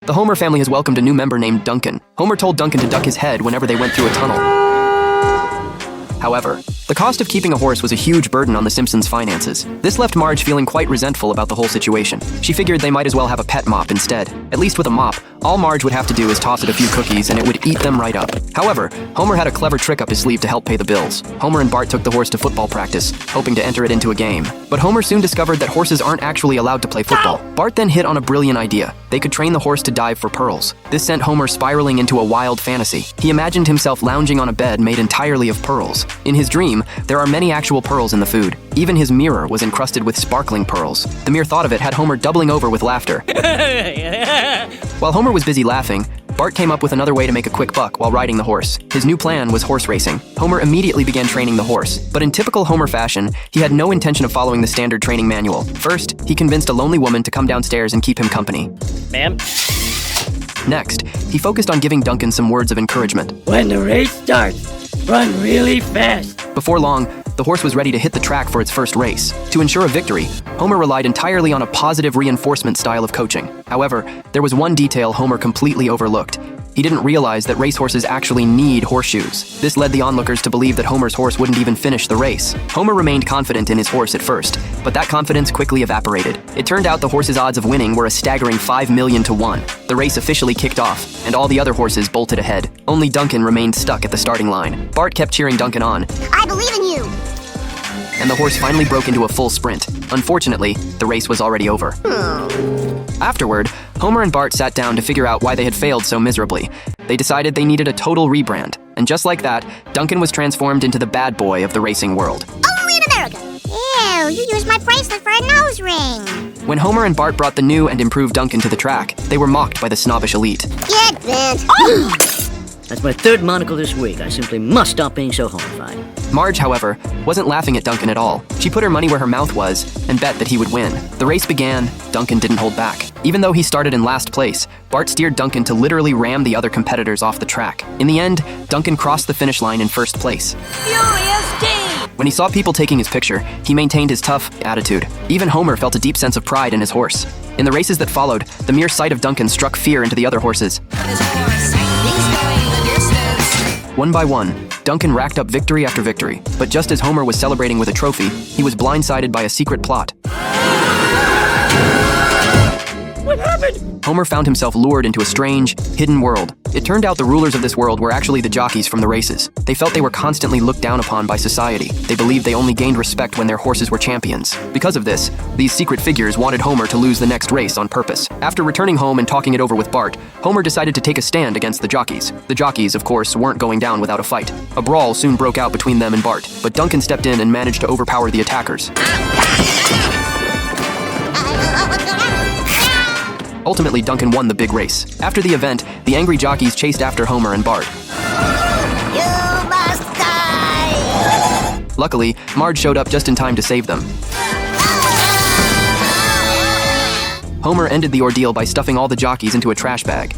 The Homer family has welcomed a new member named Duncan. Homer told Duncan to duck his head whenever they went through a tunnel. However, the cost of keeping a horse was a huge burden on the Simpsons' finances. This left Marge feeling quite resentful about the whole situation. She figured they might as well have a pet mop instead. At least with a mop, all Marge would have to do is toss it a few cookies and it would eat them right up. However, Homer had a clever trick up his sleeve to help pay the bills. Homer and Bart took the horse to football practice, hoping to enter it into a game. But Homer soon discovered that horses aren't actually allowed to play football. Bart then hit on a brilliant idea. They could train the horse to dive for pearls. This sent Homer spiraling into a wild fantasy. He imagined himself lounging on a bed made entirely of pearls. In his dream, there are many actual pearls in the food. Even his mirror was encrusted with sparkling pearls. The mere thought of it had Homer doubling over with laughter. While Homer was busy laughing, Bart came up with another way to make a quick buck while riding the horse. His new plan was horse racing. Homer immediately began training the horse, but in typical Homer fashion, he had no intention of following the standard training manual. First, he convinced a lonely woman to come downstairs and keep him company. Ma'am? Next, he focused on giving Duncan some words of encouragement. When the race starts, run really fast. Before long, the horse was ready to hit the track for its first race. To ensure a victory, Homer relied entirely on a positive reinforcement style of coaching. However, there was one detail Homer completely overlooked. He didn't realize that racehorses actually need horseshoes. This led the onlookers to believe that Homer's horse wouldn't even finish the race. Homer remained confident in his horse at first, but that confidence quickly evaporated. It turned out the horse's odds of winning were a staggering 5 million to 1. The race officially kicked off, and all the other horses bolted ahead. Only Duncan remained stuck at the starting line. Bart kept cheering Duncan on. I believe in you! And the horse finally broke into a full sprint. Unfortunately, the race was already over. Afterward, Homer and Bart sat down to figure out why they had failed so miserably. They decided they needed a total rebrand. And just like that, Duncan was transformed into the bad boy of the racing world. Only in America! Ew, you used my bracelet for a nose ring! When Homer and Bart brought the new and improved Duncan to the track, they were mocked by the snobbish elite. Get bent! That's my third monocle this week. I simply must stop being so horrified. Marge, however, wasn't laughing at Duncan at all. She put her money where her mouth was and bet that he would win. The race began. Duncan didn't hold back. Even though he started in last place, Bart steered Duncan to literally ram the other competitors off the track. In the end, Duncan crossed the finish line in first place. Furious Team! When he saw people taking his picture, he maintained his tough attitude. Even Homer felt a deep sense of pride in his horse. In the races that followed, the mere sight of Duncan struck fear into the other horses. One by one, Duncan racked up victory after victory, but just as Homer was celebrating with a trophy, he was blindsided by a secret plot. What happened? Homer found himself lured into a strange, hidden world. It turned out the rulers of this world were actually the jockeys from the races. They felt they were constantly looked down upon by society. They believed they only gained respect when their horses were champions. Because of this, these secret figures wanted Homer to lose the next race on purpose. After returning home and talking it over with Bart, Homer decided to take a stand against the jockeys. The jockeys, of course, weren't going down without a fight. A brawl soon broke out between them and Bart, but Duncan stepped in and managed to overpower the attackers. Ultimately, Duncan won the big race. After the event, the angry jockeys chased after Homer and Bart. You must die! Luckily, Marge showed up just in time to save them. Homer ended the ordeal by stuffing all the jockeys into a trash bag.